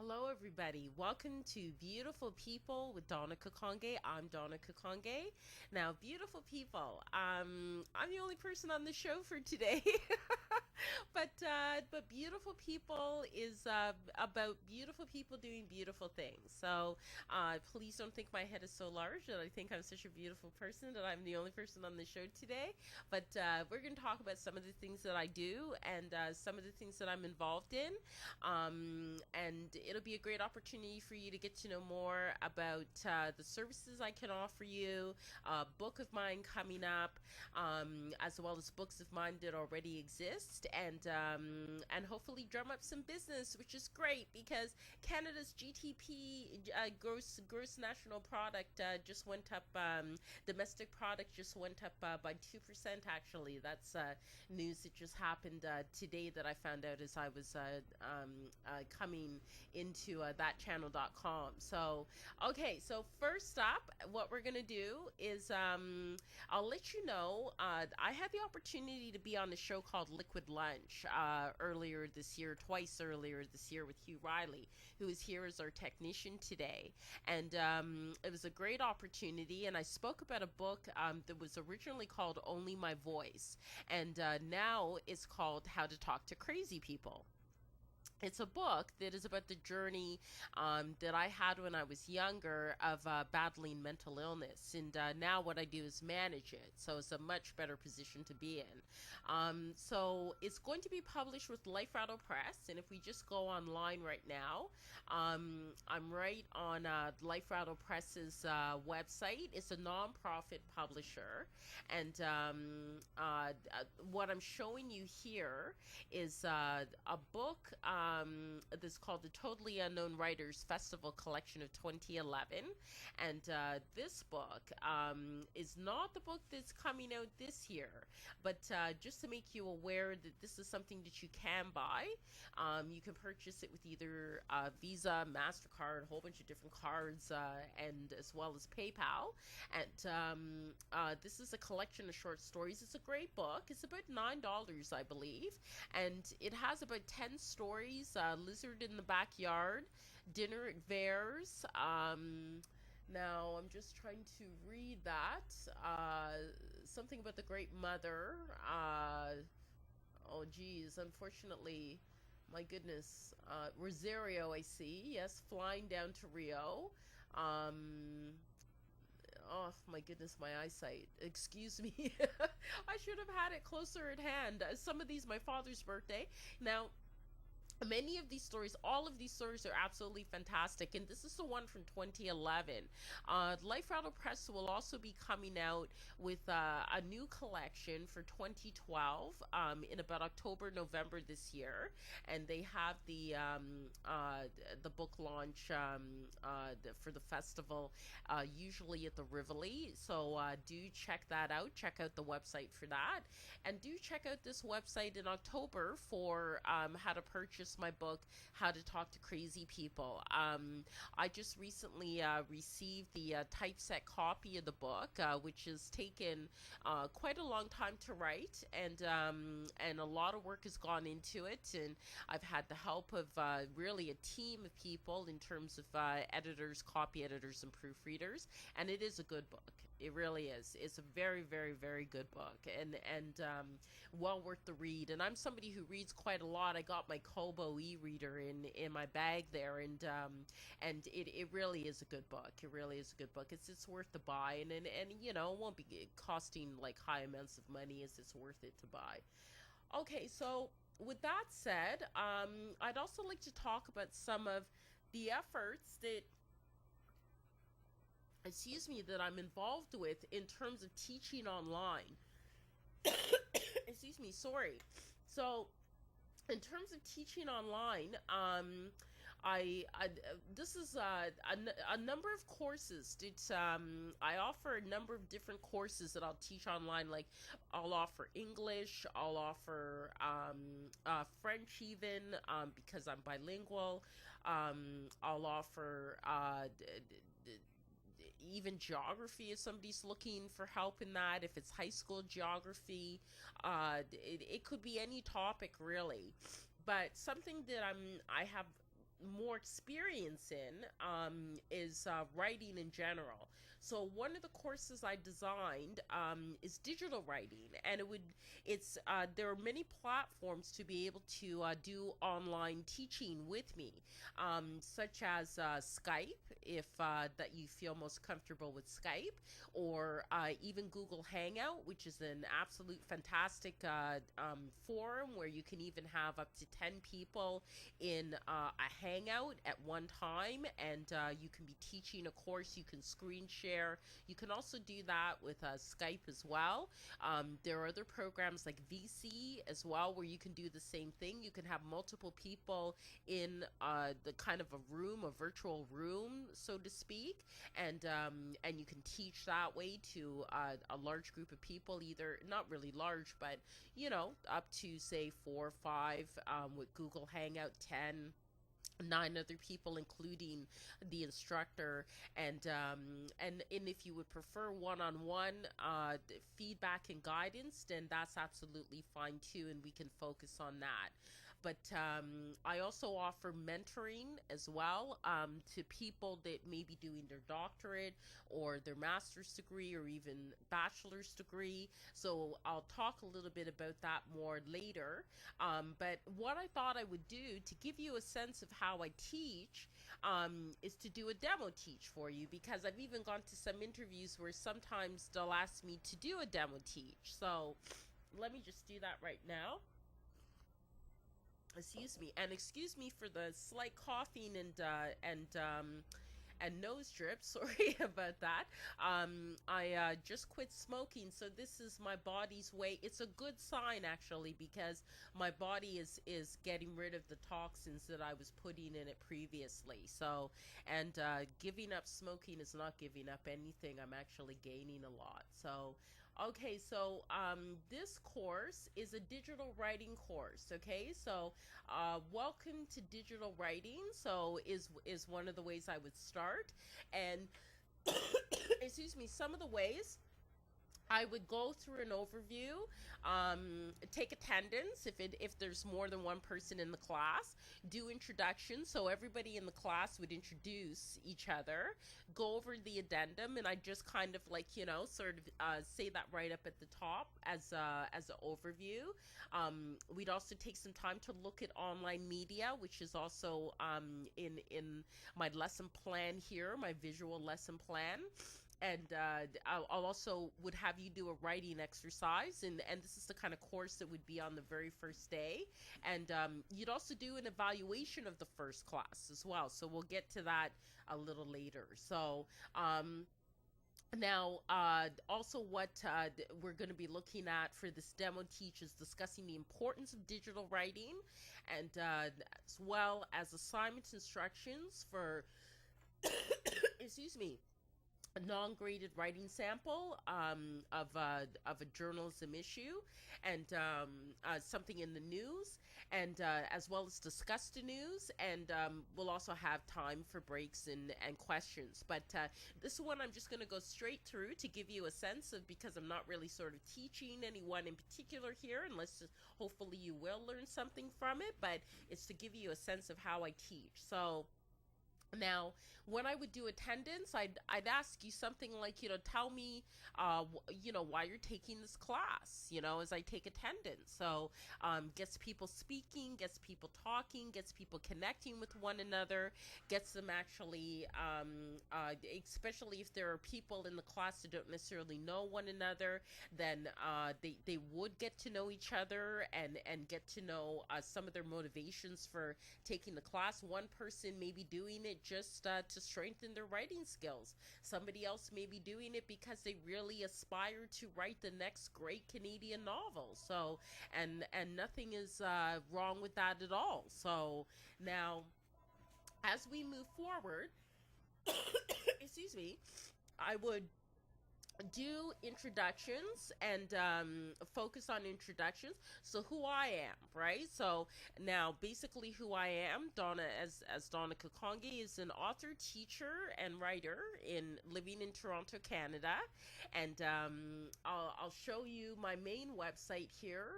Hello, everybody. Welcome to Beautiful People with Donna Kakonge. I'm Donna Kakonge. Now, beautiful people, I'm the only person on the show for today, but beautiful people is about beautiful people doing beautiful things. So, please don't think my head is so large that I think I'm such a beautiful person that I'm the only person on the show today. But we're going to talk about some of the things that I do and some of the things that I'm involved in. And it'll be a great opportunity for you to get to know more about the services I can offer you, a book of mine coming up, as well as books of mine that already exist, and hopefully drum up some business, which is great because Canada's GTP, gross national product, just went up. Domestic product just went up by 2%. Actually, that's news that just happened today that I found out as I was coming into thatchannel.com. So, okay, so first up, what we're going to do is I'll let you know I had the opportunity to be on a show called Liquid Lunch earlier this year, twice earlier this year with Hugh Riley, who is here as our technician today. And it was a great opportunity, and I spoke about a book that was originally called Only My Voice, and now it's called How to Talk to Crazy People. It's a book that is about the journey that I had when I was younger of battling mental illness. And now what I do is manage it. So it's a much better position to be in. So it's going to be published with Life Rattle Press. And if we just go online right now, I'm right on Life Rattle Press's website. It's a nonprofit publisher. And what I'm showing you here is a book that's called the Totally Unknown Writers Festival Collection of 2011. And this book is not the book that's coming out this year, but just to make you aware that this is something that you can buy. You can purchase it with either Visa, MasterCard, a whole bunch of different cards, and as well as PayPal. And this is a collection of short stories. It's a great book. It's about $9, I believe. And it has about 10 stories, Lizard in the Backyard, Dinner at Vare's. Now, I'm just trying to read that. Something about the Great Mother. Oh, geez, unfortunately, my goodness. Rosario, I see. Yes, Flying Down to Rio. Oh my goodness, my eyesight. Excuse me. I should have had it closer at hand. Some of these, my father's birthday. Now, many of these stories, all of these stories are absolutely fantastic, and this is the one from 2011. Life Rattle Press will also be coming out with a new collection for 2012 in about October, November this year, and they have the book launch for the festival usually at the Rivoli. So do check that out. Check out the website for that, and do check out this website in October for how to purchase my book, How to Talk to Crazy People. I just recently received the typeset copy of the book, which has taken quite a long time to write, and a lot of work has gone into it, and I've had the help of really a team of people in terms of editors, copy editors, and proofreaders, and it is a good book. It really is. It's a very, very, very good book, and well worth the read. And I'm somebody who reads quite a lot. I got my Kobo e-reader in my bag there, and it really is a good book. It really is a good book. It's worth the buy, and you know, it won't be costing like high amounts of money. It's worth it to buy. Okay, so with that said, I'd also like to talk about some of the efforts that I'm involved with in terms of teaching online. Excuse me, sorry. So, in terms of teaching online, I this is a number of courses. I offer a number of different courses that I'll teach online. Like, I'll offer English, I'll offer French even, because I'm bilingual. I'll offer even geography if somebody's looking for help in that, if it's high school geography. It could be any topic really, but something that I have more experience in is writing in general. So one of the courses I designed is digital writing, and there are many platforms to be able to do online teaching with me, such as Skype, if that you feel most comfortable with Skype, or even Google Hangout, which is an absolute fantastic forum where you can even have up to 10 people in a hangout at one time, and you can be teaching a course. You can screen share. You can also do that with Skype as well. There are other programs like VC as well where you can do the same thing. You can have multiple people in the kind of a virtual room, so to speak, and you can teach that way to a large group of people, either not really large, but up to say 4 or 5, with Google Hangout 10, 9 other people, including the instructor, and if you would prefer one-on-one feedback and guidance, then that's absolutely fine too, and we can focus on that. But I also offer mentoring as well, to people that may be doing their doctorate or their master's degree or even bachelor's degree. So I'll talk a little bit about that more later. But what I thought I would do to give you a sense of how I teach is to do a demo teach for you, because I've even gone to some interviews where sometimes they'll ask me to do a demo teach. So let me just do that right now. Excuse me, and excuse me for the slight coughing and nose drip. Sorry about that. I just quit smoking, so this is my body's way. It's a good sign actually, because my body is getting rid of the toxins that I was putting in it previously. So, and giving up smoking is not giving up anything. I'm actually gaining a lot. So okay, so this course is a digital writing course. Okay, so welcome to digital writing. So is one of the ways I would start, and excuse me, some of the ways I would go through an overview, take attendance if there's more than one person in the class, do introductions, so everybody in the class would introduce each other, go over the addendum, and I just kind of sort of say that right up at the top as an overview. We'd also take some time to look at online media, which is also in my lesson plan here, my visual lesson plan. And I'll also would have you do a writing exercise, and this is the kind of course that would be on the very first day. And you'd also do an evaluation of the first class as well, so we'll get to that a little later. So now also what we're going to be looking at for this demo teach is discussing the importance of digital writing, and as well as assignment instructions for excuse me, a non-graded writing sample of a journalism issue, and something in the news, and as well as discuss the news, and we'll also have time for breaks and questions. But this one I'm just going to go straight through to give you a sense of, because I'm not really sort of teaching anyone in particular here, unless hopefully you will learn something from it, but it's to give you a sense of how I teach. So now, when I would do attendance, I'd ask you something like, tell me, why you're taking this class, as I take attendance. So, gets people speaking, gets people talking, gets people connecting with one another, gets them actually, especially if there are people in the class that don't necessarily know one another, then they would get to know each other and get to know some of their motivations for taking the class. One person may be doing it just to strengthen their writing skills. Somebody else may be doing it because they really aspire to write the next great Canadian novel. So, and nothing is wrong with that at all. So now, as we move forward, excuse me, I would do introductions and focus on introductions. So who I am, right? So now basically who I am, Donna, as Donna Kakonge, is an author, teacher, and writer living in Toronto, Canada. And I'll show you my main website here.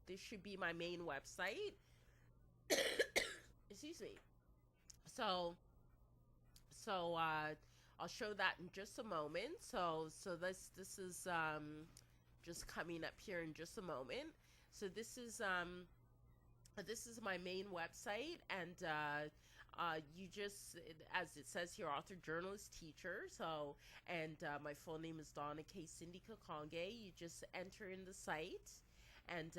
This should be my main website. Excuse excuse me. So so I'll show that in just a moment. So this is just coming up here in just a moment. So this is my main website, and you just, as it says here, author, journalist, teacher. So, and my full name is Donna Kakonge. You just enter in the site, and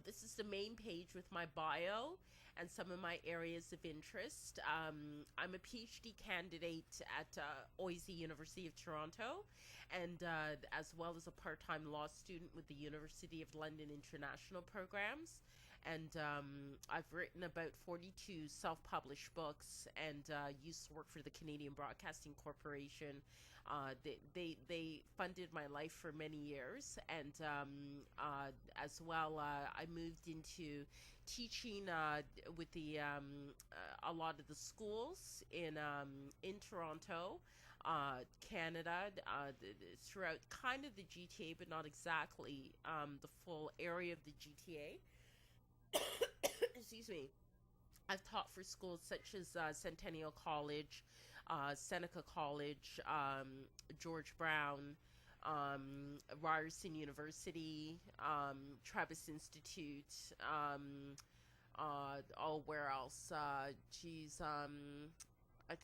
this is the main page with my bio and some of my areas of interest. I'm a PhD candidate at OISE University of Toronto, and as well as a part-time law student with the University of London International Programs. And I've written about 42 self-published books, and used to work for the Canadian Broadcasting Corporation. They funded my life for many years, and as well, I moved into teaching with the a lot of the schools in Toronto, Canada, throughout kind of the GTA, but not exactly the full area of the GTA. Excuse me. I've taught for schools such as Centennial College, Seneca College, George Brown, Ryerson University, Travis Institute, where else? I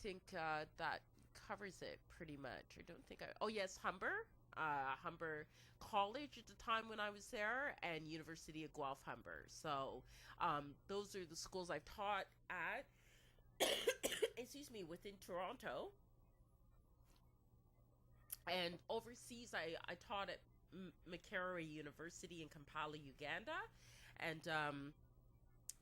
think that covers it pretty much. I don't think oh yes, Humber College at the time when I was there, and University of Guelph Humber. So those are the schools I've taught at. Excuse me, within Toronto. And overseas, I taught at Makerere University in Kampala, Uganda,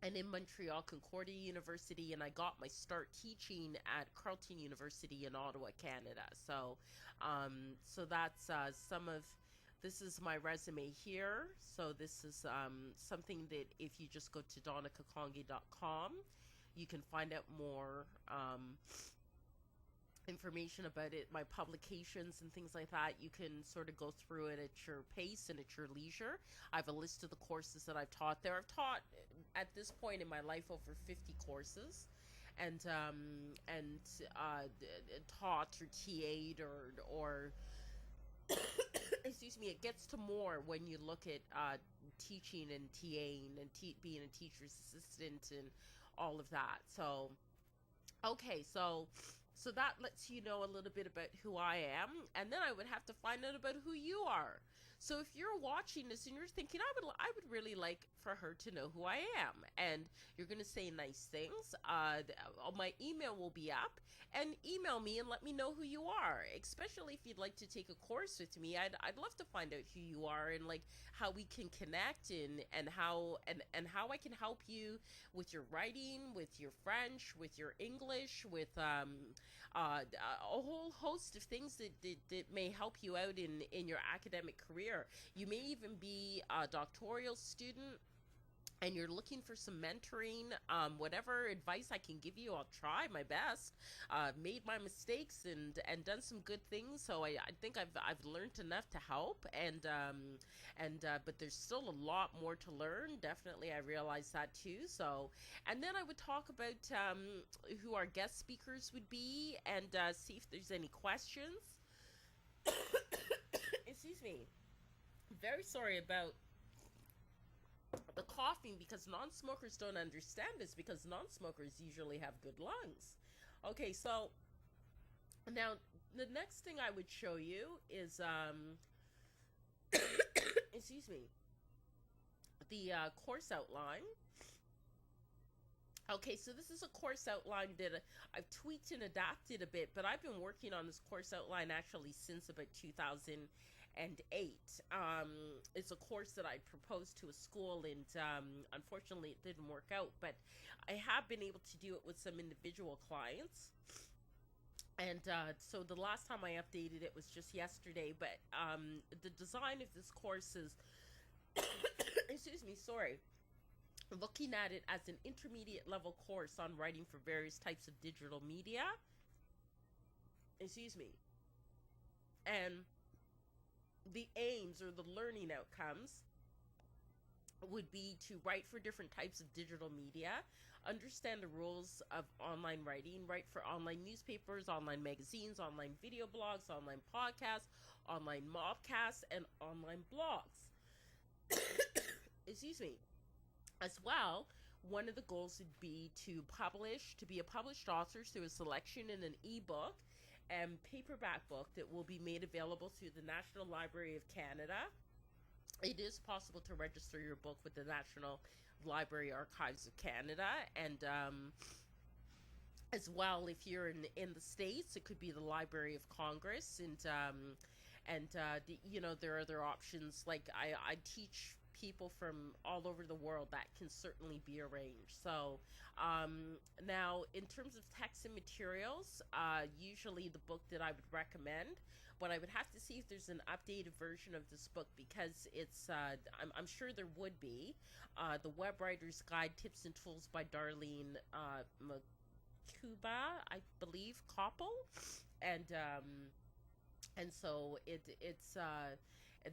and in Montreal, Concordia University, and I got my start teaching at Carleton University in Ottawa, Canada. So, so that's some of. This is my resume here. So this is something that if you just go to donnakakonge.com, you can find out more information about it, my publications and things like that. You can sort of go through it at your pace and at your leisure. I have a list of the courses that I've taught there. I've taught at this point in my life over 50 courses, and taught or TA'd or excuse me, it gets to more when you look at teaching and TAing and being a teacher's assistant and all of that. So, okay, so that lets you know a little bit about who I am, and then I would have to find out about who you are. So if you're watching this and you're thinking, I would really like for her to know who I am, and you're going to say nice things, my email will be up, and email me and let me know who you are, especially if you'd like to take a course with me. I'd love to find out who you are and like how we can connect and how I can help you with your writing, with your French, with your English, with a whole host of things that may help you out in your academic career. You may even be a doctoral student and you're looking for some mentoring. Whatever advice I can give you, I'll try my best. Made my mistakes and done some good things, so I think I've learned enough to help, but there's still a lot more to learn. Definitely, I realize that too. So, and then I would talk about who our guest speakers would be, and see if there's any questions. Excuse me. Very sorry about the coughing, because non-smokers don't understand this, because non-smokers usually have good lungs. Okay, so now the next thing I would show you is excuse me, the course outline. Okay, so this is a course outline that I've tweaked and adapted a bit, but I've been working on this course outline actually since about 2008. It's a course that I proposed to a school, and unfortunately it didn't work out, but I have been able to do it with some individual clients. And so the last time I updated it was just yesterday, but the design of this course is excuse me, sorry, looking at it as an intermediate level course on writing for various types of digital media. Excuse me. And the aims or the learning outcomes would be to write for different types of digital media, understand the rules of online writing, write for online newspapers, online magazines, online video blogs, online podcasts, online mobcasts, and online blogs. Excuse me. As well, one of the goals would be to be a published author through a selection in an ebook and paperback book that will be made available through the National Library of Canada. It is possible to register your book with the National Library Archives of Canada, and as well, if you're in the States, it could be the Library of Congress, and there are other options. Like I teach people from all over the world, that can certainly be arranged. So now, in terms of text and materials, usually the book that I would recommend, but I would have to see if there's an updated version of this book, because I'm sure there would be, The Web Writer's Guide, Tips and Tools by Darlene Makuba, I believe, Koppel, and so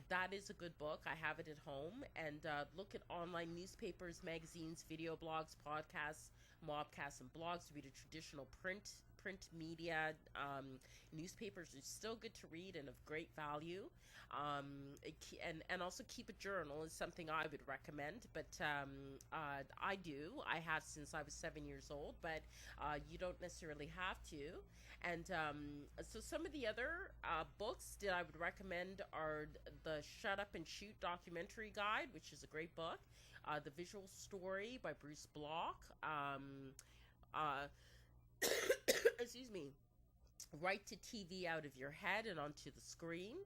that is a good book. I have it at home. And look at online newspapers, magazines, video blogs, podcasts, mobcasts, and blogs to be the traditional print media. Newspapers are still good to read and of great value. And also keep a journal is something I would recommend. But I do. I have since I was 7 years old, but you don't necessarily have to. And so some of the other books that I would recommend are the Shut Up and Shoot documentary guide, which is a great book. The Visual Story by Bruce Block. Excuse me. Write to TV out of your head and onto the screen,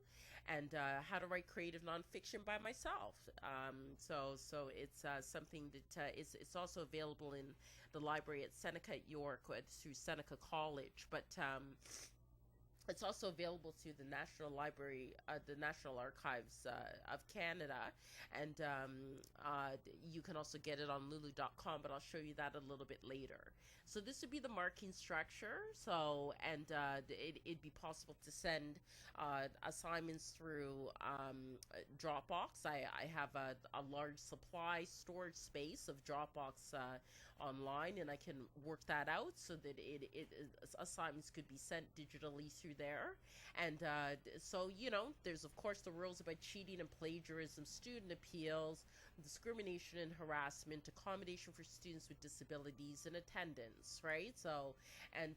and How to Write Creative Nonfiction by myself. So it's something that it's also available in the library at Seneca at York through Seneca College, but it's also available through the National Library, the National Archives of Canada, and you can also get it on lulu.com, but I'll show you that a little bit later. So this would be the marking structure. So, and it'd be possible to send assignments through Dropbox. I have a large supply storage space of Dropbox online, and I can work that out so that assignments could be sent digitally through there. And so, there's of course the rules about cheating and plagiarism, student appeals, discrimination and harassment, accommodation for students with disabilities, and attendance, right? So, and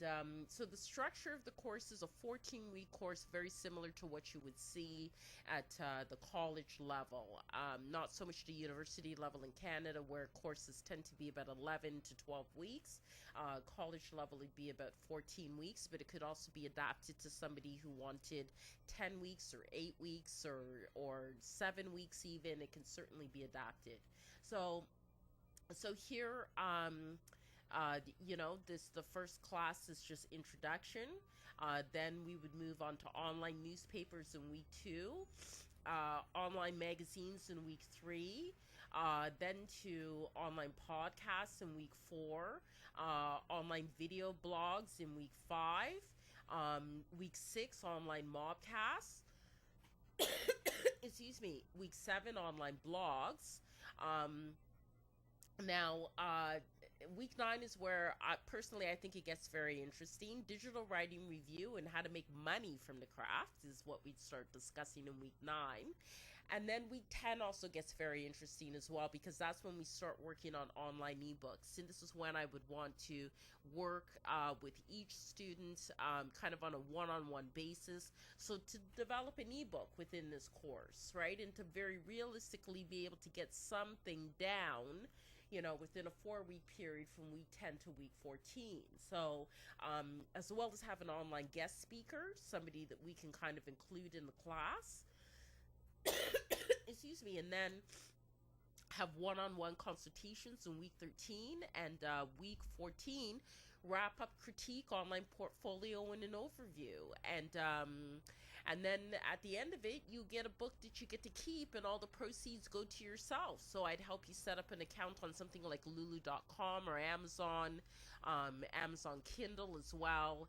so the structure of the course is a 14-week course, very similar to what you would see at the college level. Not so much the university level in Canada, where courses tend to be about 11 to 12 weeks. College level would be about 14 weeks, but it could also be adapted to somebody who wanted 10 weeks or 8 weeks or 7 weeks even. It can certainly be adapted. So here, the first class is just introduction. Then we would move on to online newspapers in week 2, online magazines in week 3, then to online podcasts in week 4, online video blogs in week 5, week 6, online mobcasts. Excuse me, week 7, online blogs. Now, week 9 is where, personally, I think it gets very interesting. Digital writing review and how to make money from the craft is what we'd start discussing in week 9. And then week 10 also gets very interesting as well, because that's when we start working on online ebooks. And this is when I would want to work with each student kind of on a one-on-one basis. So to develop an ebook within this course, right? And to very realistically be able to get something down, within a 4-week period from week 10 to week 14. So, as well as have an online guest speaker, somebody that we can kind of include in the class. Excuse me, and then have one-on-one consultations in week 13, and week 14 wrap up critique, online portfolio, and an overview. And then at the end of it, you get a book that you get to keep, and all the proceeds go to yourself. So I'd help you set up an account on something like Lulu.com or Amazon, Amazon Kindle as well.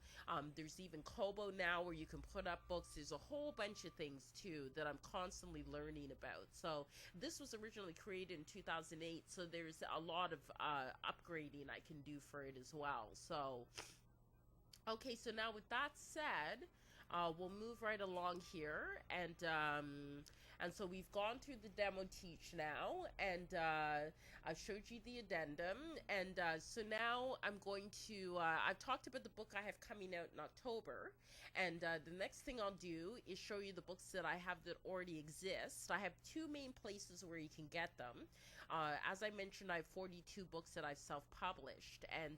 There's even Kobo now where you can put up books. There's a whole bunch of things too that I'm constantly learning about. So this was originally created in 2008, so there's a lot of upgrading I can do for it as well. So okay, so now with that said, we'll move right along here, and so we've gone through the demo teach now, and I've showed you the addendum, and so now I'm going to, I've talked about the book I have coming out in October, and the next thing I'll do is show you the books that I have that already exist. I have two main places where you can get them. As I mentioned, I have 42 books that I've self-published, and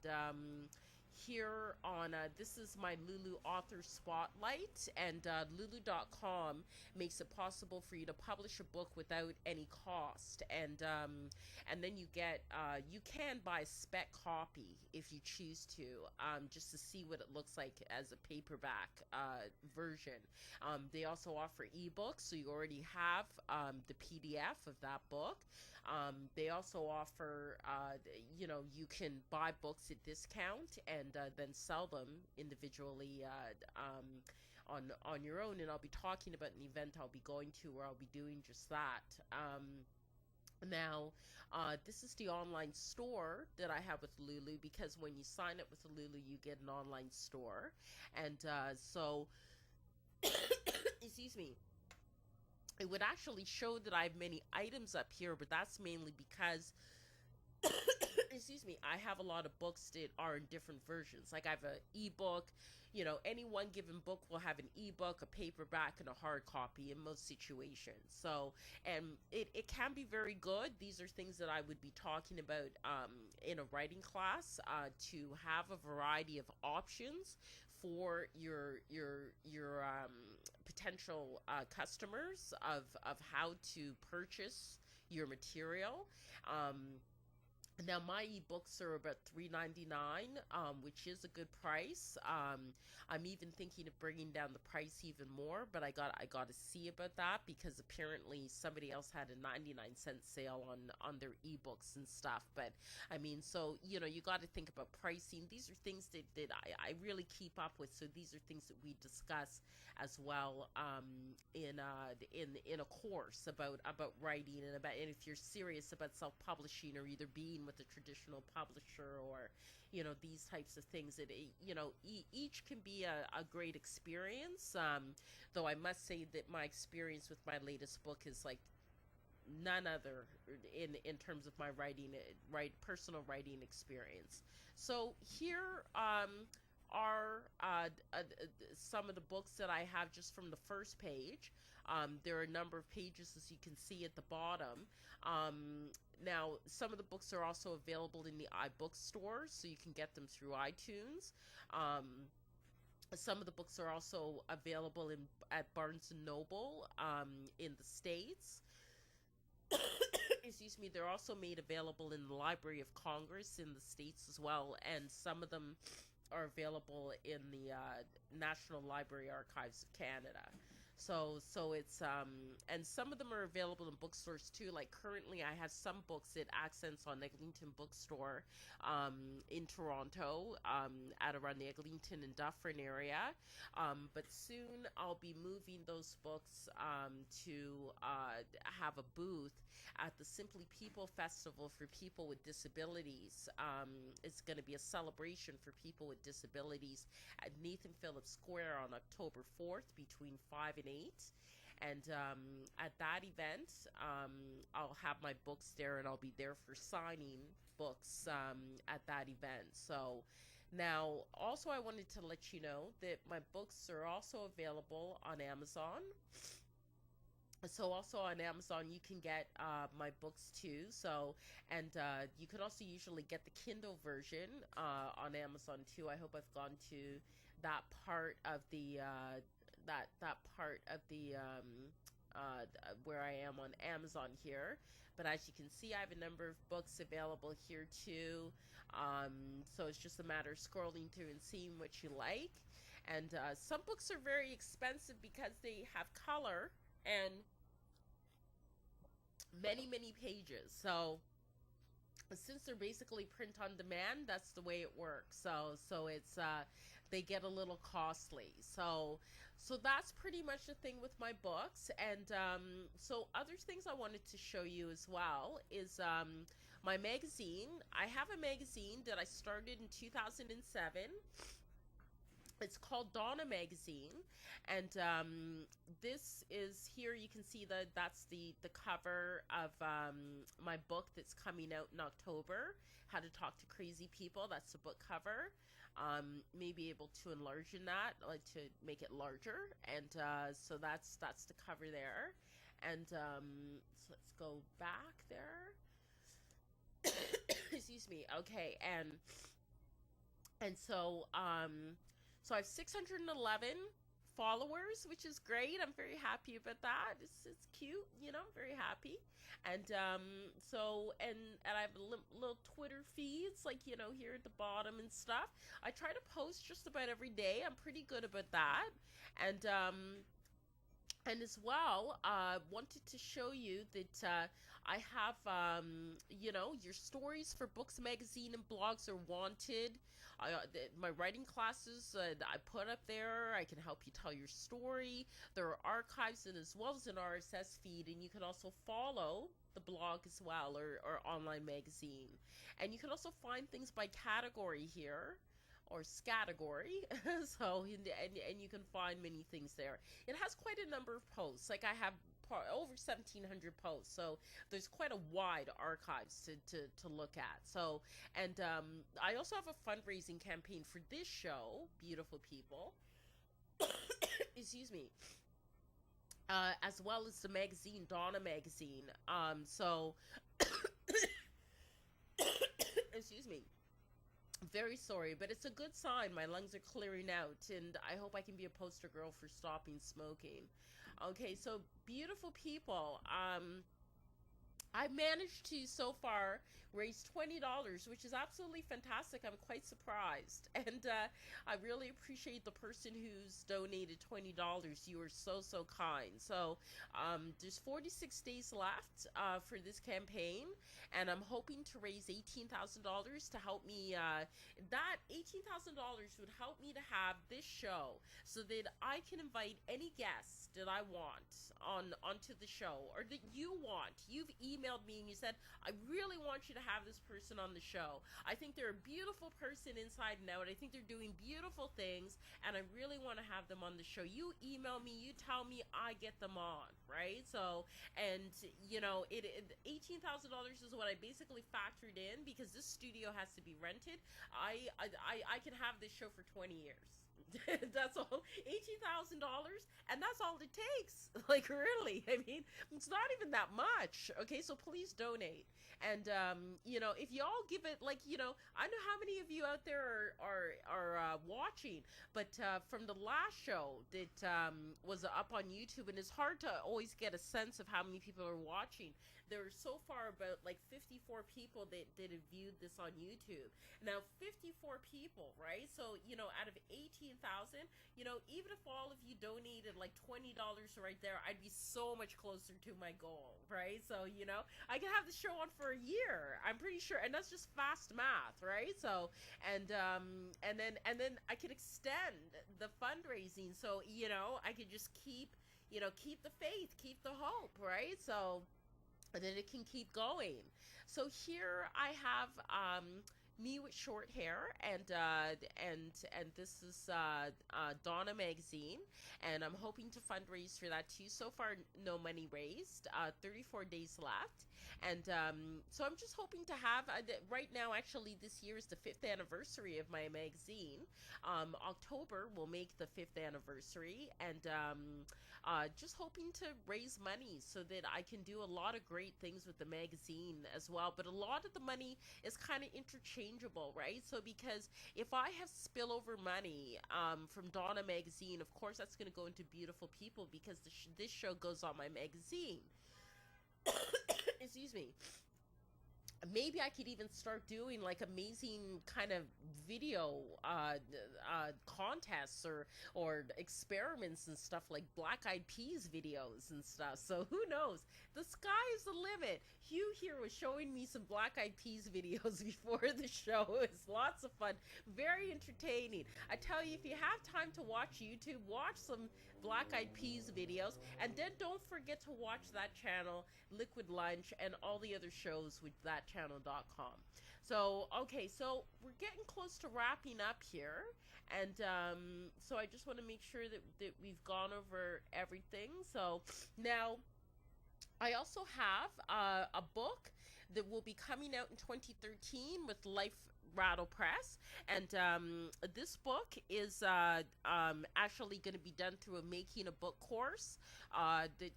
here on this is my Lulu author spotlight, and Lulu.com makes it possible for you to publish a book without any cost, and then you get you can buy a spec copy if you choose to, just to see what it looks like as a paperback version. They also offer ebooks, so you already have the PDF of that book. They also offer, you can buy books at discount and then sell them individually on your own. And I'll be talking about an event I'll be going to where I'll be doing just that. Now, this is the online store that I have with Lulu, because when you sign up with Lulu, you get an online store. And so, excuse me. It would actually show that I have many items up here, but that's mainly because, excuse me, I have a lot of books that are in different versions. Like I have an ebook, any one given book will have an ebook, a paperback, and a hard copy in most situations. So, and it can be very good. These are things that I would be talking about in a writing class, to have a variety of options for your potential customers of how to purchase your material. Now my ebooks are about $3.99, which is a good price. I'm even thinking of bringing down the price even more, but I got to see about that, because apparently somebody else had a 99-cent sale on their ebooks and stuff. But I mean, so you got to think about pricing. These are things that I really keep up with. So these are things that we discuss as well in a course about writing, and if you're serious about self-publishing or either being with a traditional publisher or these types of things, that each can be a great experience, though I must say that my experience with my latest book is like none other in terms of my personal writing experience. So here are some of the books that I have just from the first page. There are a number of pages, as you can see at the bottom. Now, some of the books are also available in the iBookstore, so you can get them through iTunes. Some of the books are also available at Barnes & Noble in the States. Excuse me, they're also made available in the Library of Congress in the States as well, and some of them are available in the National Library Archives of Canada. So it's and some of them are available in bookstores too. Like currently I have some books at Accents on Eglinton Bookstore in Toronto, at around the Eglinton and Dufferin area, but soon I'll be moving those books to have a booth at the Simply People Festival for people with disabilities. It's going to be a celebration for people with disabilities at Nathan Phillips Square on October 4th between 5 and 8. And at that event, I'll have my books there, and I'll be there for signing books at that event. So now, also I wanted to let you know that my books are also available on Amazon. So also on Amazon you can get my books too. So, and you can also usually get the Kindle version on Amazon too. I hope I've gone to that part of the that part of the where I am on Amazon here. But as you can see, I have a number of books available here too. So it's just a matter of scrolling through and seeing what you like. And some books are very expensive because they have color and many, many pages. So since they're basically print on demand, that's the way it works. So it's they get a little costly. So that's pretty much the thing with my books. And so other things I wanted to show you as well is my magazine. I have a magazine that I started in 2007. It's called Donna Magazine, and this is here. You can see that that's the cover of my book that's coming out in October. How to Talk to Crazy People. That's the book cover. Maybe able to enlarge in that, like to make it larger, and so that's the cover there. And so let's go back there. Excuse me. Okay, and so I have 611 followers, which is great. I'm very happy about that. It's cute, I'm very happy. And and I have little Twitter feeds, like, here at the bottom and stuff. I try to post just about every day. I'm pretty good about that. And as well, wanted to show you that I have, your stories for books, magazine, and blogs are wanted. My writing classes I put up there. I can help you tell your story. There are archives and as well as an RSS feed, and you can also follow the blog as well, or online magazine. And you can also find things by category here, or category. So and you can find many things there. It has quite a number of posts. Like I have over 1,700 posts, so there's quite a wide archives to look at. So, and I also have a fundraising campaign for this show, beautiful people. Excuse me. As well as the magazine, Donna Magazine. So excuse me. Very sorry, but it's a good sign. My lungs are clearing out, and I hope I can be a poster girl for stopping smoking. Okay, so beautiful people, I managed to so far raise $20, which is absolutely fantastic. I'm quite surprised, and I really appreciate the person who's donated $20. You are so kind. So there's 46 days left for this campaign, and I'm hoping to raise $18,000 to help me. That $18,000 would help me to have this show so that I can invite any guests that I want onto the show, or that you want. You've emailed me and you said, I really want you to have this person on the show. I think they're a beautiful person inside and out. I think they're doing beautiful things, and I really want to have them on the show. You email me, you tell me, I get them on, right? So, and $18,000 is what I basically factored in, because this studio has to be rented. I can have this show for 20 years. That's all. $18,000, and that's all it takes. Like, really, I mean, it's not even that much. Okay, so please donate. And if you all give it, like, I know how many of you out there are watching, but from the last show that was up on YouTube, and it's hard to always get a sense of how many people are watching. There are so far about like 54 people that have viewed this on YouTube. Now, 54 people, right? So, out of 18,000, even if all of you donated like $20 right there, I'd be so much closer to my goal, right? So, I can have the show on for a year, I'm pretty sure, and that's just fast math, right? So, and then I could extend the fundraising, so, I could just keep the faith, keep the hope, right? So, and then it can keep going. So here I have me with short hair, and this is Donna Magazine, and I'm hoping to fundraise for that too. So far, no money raised. 34 days left, and so I'm just hoping to have right now. Actually, this year is the 5th anniversary of my magazine. October will make the 5th anniversary, and just hoping to raise money so that I can do a lot of great things with the magazine as well. But a lot of the money is kind of interchangeable, right? So because if I have spillover money from Donna Magazine, of course that's going to go into Beautiful People, because this show goes on my magazine. Excuse me. maybe I could even start doing like amazing kind of video contests or experiments and stuff, like Black Eyed Peas videos and stuff. So who knows? The sky is the limit. Hugh here was showing me some Black Eyed Peas videos before the show. It's lots of fun, very entertaining. I tell you, if you have time to watch YouTube, watch some Black Eyed Peas videos, and then don't forget to watch that channel, Liquid Lunch, and all the other shows with thatchannel.com. So, okay, so we're getting close to wrapping up here, and so I just want to make sure that we've gone over everything. So now I also have a book that will be coming out in 2013 with Life Rattle Press, and this book is actually going to be done through a making a book course that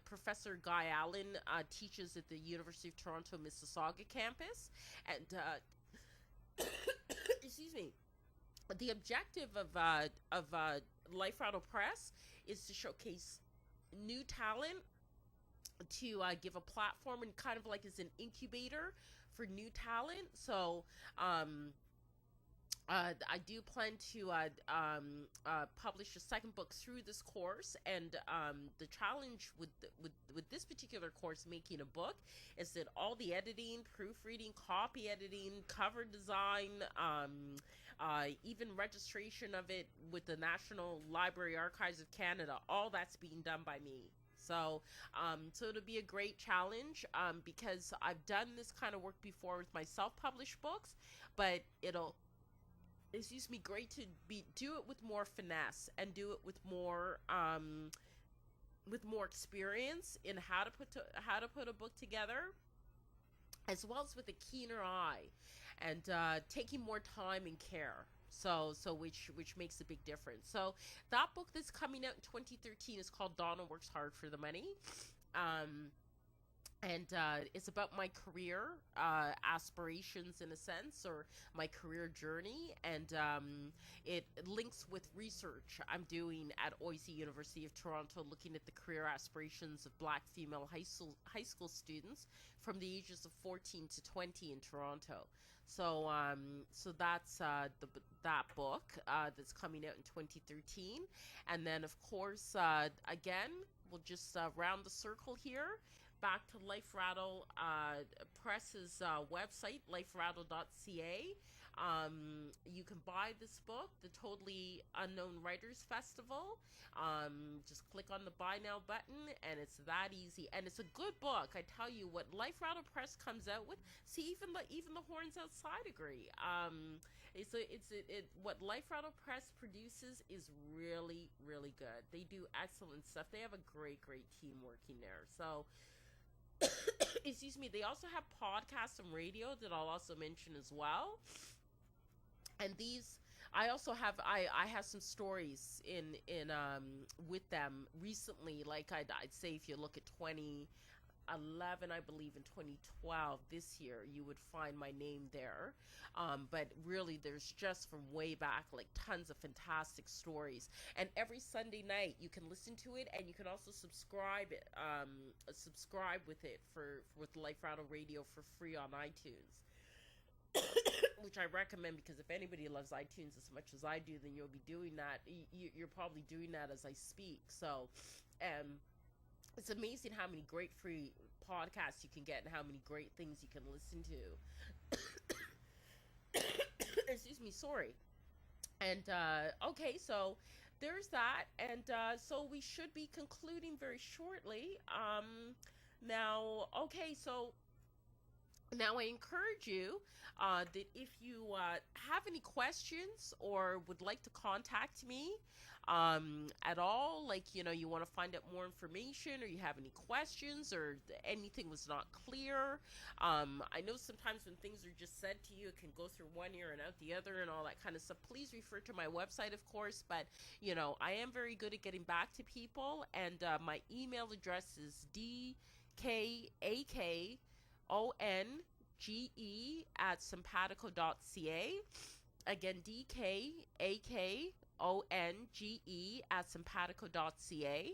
Professor Guy Allen teaches at the University of Toronto Mississauga campus, and excuse me. The objective of Life Rattle Press is to showcase new talent, to give a platform and kind of like as an incubator for new talent. So I do plan to publish a second book through this course, and the challenge with this particular course, making a book, is that all the editing, proofreading, copy editing, cover design, even registration of it with the National Library Archives of Canada, all that's being done by me. So, so it'll be a great challenge, because I've done this kind of work before with my self-published books, but it's used me great to do it with more finesse and do it with more experience in how to put a book together, as well as with a keener eye and taking more time and care. So which makes a big difference. So that book that's coming out in 2013 is called Donna Works Hard for the Money. And it's about my career aspirations, in a sense, or my career journey, and it links with research I'm doing at OISE University of Toronto, looking at the career aspirations of Black female high school students from the ages of 14 to 20 in Toronto. So so that's that book that's coming out in 2013, and then of course again we'll just round the circle here. Back to Life Rattle Press's website, liferattle.ca. You can buy this book, The Totally Unknown Writers Festival. Just click on the buy now button, and it's that easy. And it's a good book. I tell you what, Life Rattle Press comes out with. See, even the horns outside agree. What Life Rattle Press produces is really, really good. They do excellent stuff. They have a great team working there. So excuse me, they also have podcasts and radio that I'll also mention as well. And these, I also have, I have some stories in with them recently. Like I'd say, if you look at 2011, I believe in 2012, this year, you would find my name there. But really, there's just from way back, like tons of fantastic stories. And every Sunday night, you can listen to it, and you can also subscribe with it with Life Rattle Radio for free on iTunes. Which I recommend, because if anybody loves iTunes as much as I do, then you'll be doing that. You're probably doing that as I speak. So, it's amazing how many great free podcasts you can get and how many great things you can listen to. Excuse me, sorry. And okay, so there's that, and so we should be concluding very shortly. Now, okay, so now I encourage you that if you have any questions or would like to contact me at all, like, you know, you want to find out more information, or you have any questions, or anything was not clear. I know sometimes when things are just said to you, it can go through one ear and out the other and all that kind of stuff. Please refer to my website, of course, but, you know, I am very good at getting back to people, and my email address is dkakonge@sympatico.ca. Again, dkakonge Kakonge at simpatico.ca.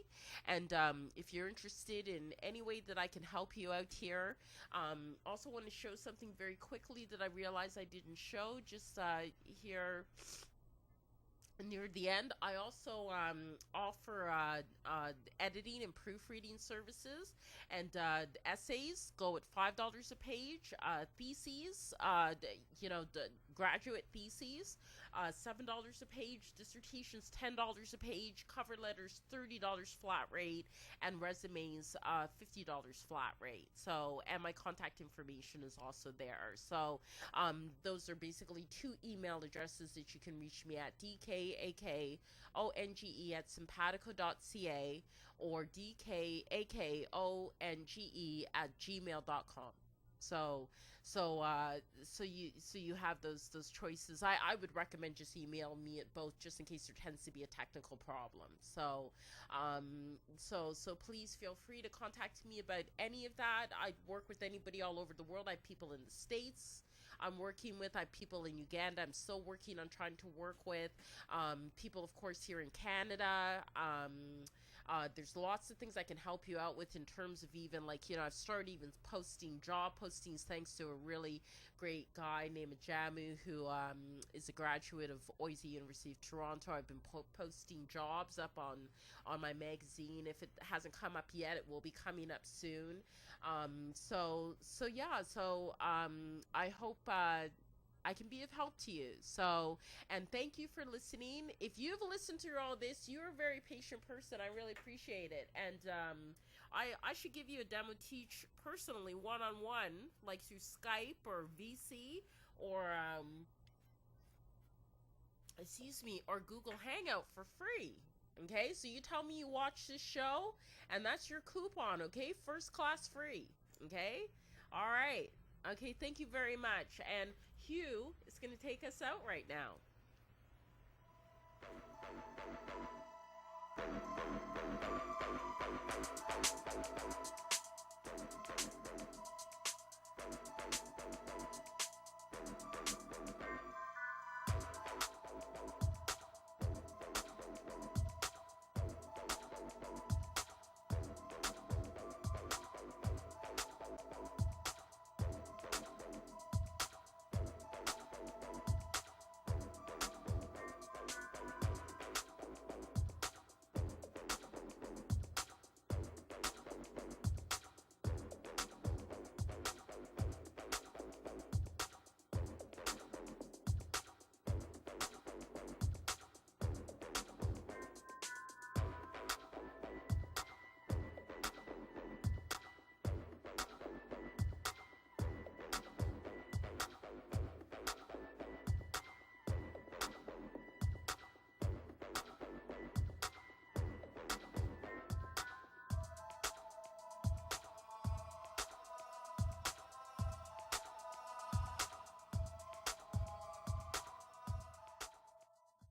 And if you're interested in any way that I can help you out here, also want to show something very quickly that I realized I didn't show just here near the end. I also offer editing and proofreading services, and essays go at $5 a page. Theses, the graduate theses, $7 a page. Dissertations, $10 a page. Cover letters, $30 flat rate, and resumes, $50 flat rate. So, and my contact information is also there. So, those are basically two email addresses that you can reach me at: DKAKONGE at simpatico.ca or DKAKONGE at gmail.com. So you have those choices. I would recommend just email me at both, just in case there tends to be a technical problem. So please feel free to contact me about any of that. I work with anybody all over the world. I have people in the States I'm working with. I have people in Uganda I'm still working on trying to work with. People, of course, here in Canada. There's lots of things I can help you out with in terms of even, like, I've started even posting job postings thanks to a really great guy named Jamu, who is a graduate of Oise University of Toronto. I've been posting jobs up on my magazine. If it hasn't come up yet, it will be coming up soon. I hope I can be of help to you. So, and thank you for listening. If you've listened through all this, you're a very patient person. I really appreciate it. And I should give you a demo teach personally, one-on-one, like through Skype or VC or or Google Hangout for free. Okay, so you tell me you watch this show, and that's your coupon. Okay, first class free. Okay, all right. Okay, thank you very much. And Hugh is going to take us out right now.